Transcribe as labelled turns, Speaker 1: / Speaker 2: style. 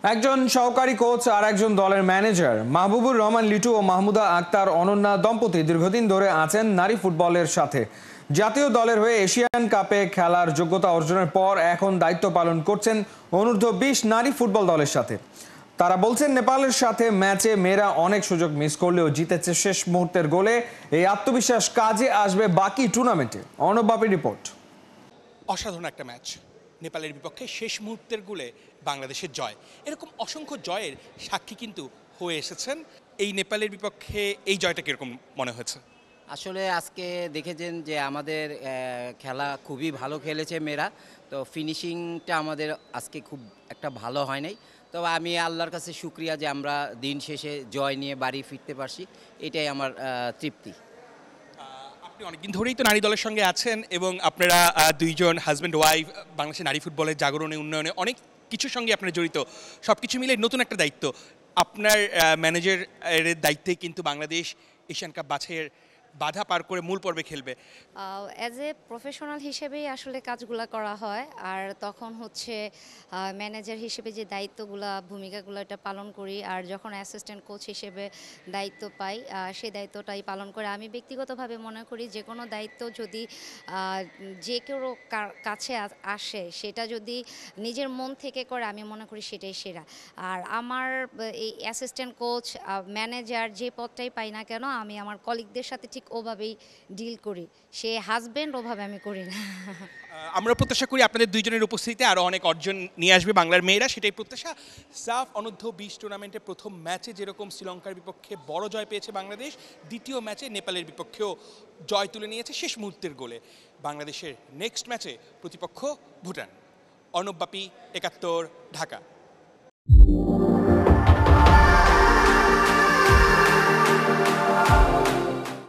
Speaker 1: একজন সহকারী কোচ আর একজন দলের ম্যানেজার মাহবুবুর রহমান লিটু ও মাহমুদা আক্তার অনন্যা দম্পতি দীর্ঘদিন ধরে আছেন নারী ফুটবলের সাথে। জাতীয় দলের হয়ে এশিয়ান কাপে খেলার যোগ্যতা অর্জনের পর এখন দায়িত্ব পালন করছেন অনূর্ধ্ব-20 নারী ফুটবল দলের সাথে। তারা বলছেন, নেপালের সাথে ম্যাচে মেয়েরা অনেক সুযোগ মিস করলেও জিতেছে শেষ মুহূর্তের গোলে। এই আত্মবিশ্বাস কাজে আসবে বাকি টুর্নামেন্টে। অর্ণব বাপির রিপোর্ট।
Speaker 2: অসাধারণ একটা ম্যাচ, নেপালের বিপক্ষে শেষ মুহূর্তের গোলে বাংলাদেশের জয়। এরকম অসংখ্য জয়ের সাক্ষী কিন্তু হয়ে এসেছেন। এই নেপালের বিপক্ষে এই জয়টা কিরকম মনে হয়েছে?
Speaker 3: আসলে আজকে দেখেছেন যে আমাদের খেলা খুবই ভালো খেলেছে মেয়েরা। তো ফিনিশিংটা আমাদের আজকে খুব একটা ভালো হয় নাই। তবে আমি আল্লাহর কাছে শুকরিয়া যে আমরা দিন শেষে জয় নিয়ে বাড়ি ফিরতে পারছি, এটাই আমার তৃপ্তি।
Speaker 2: আপনি অনেকদিন ধরেই তো নারী দলের সঙ্গে আছেন এবং আপনারা দুইজন হাজব্যান্ড ওয়াইফ বাংলাদেশের নারী ফুটবলের জাগরণে, উন্নয়নে অনেক কিছুর সঙ্গে আপনারা জড়িত। সব কিছু মিলে নতুন একটা দায়িত্ব আপনার ম্যানেজারের দায়িত্বে কিন্তু বাংলাদেশ এশিয়ান কাপ বাছাইয়ের বাধা পার করে মূল পর্বে খেলবে।
Speaker 4: অ্যাজ এ প্রফেশনাল হিসেবেই আসলে কাজগুলো করা হয়, আর তখন হচ্ছে ম্যানেজার হিসেবে যে দায়িত্বগুলো ভূমিকাগুলো এটা পালন করি, আর যখন অ্যাসিস্ট্যান্ট কোচ হিসেবে দায়িত্ব পাই সেই দায়িত্বটাই পালন করে। আমি ব্যক্তিগতভাবে মনে করি যে কোনো দায়িত্ব যদি যে কেউ কাছে আসে, সেটা যদি নিজের মন থেকে করে, আমি মনে করি সেটাই সেরা। আর আমার এই অ্যাসিস্ট্যান্ট কোচ ম্যানেজার যে পদটাই পাই না কেন, আমি আমার কলিগদের সাথে ঠিক ওভাবেই ডিল করি। সে হাজবেন্ড, ওভাবে আমি করি না।
Speaker 2: আমরা প্রত্যাশা করি আপনাদের দুইজনের উপস্থিতিতে আরও অনেক অর্জন নিয়ে আসবে বাংলার মেয়েরা, সেটাই প্রত্যাশা। সাফ অনূর্ধ্ব-20 টুর্নামেন্টের প্রথম ম্যাচে যেরকম শ্রীলঙ্কার বিপক্ষে বড় জয় পেয়েছে বাংলাদেশ, দ্বিতীয় ম্যাচে নেপালের বিপক্ষেও জয় তুলে নিয়েছে শেষ মুহূর্তের গোলে। বাংলাদেশের নেক্সট ম্যাচে প্রতিপক্ষ ভুটান। অর্ণব বাপি, ৭১, ঢাকা।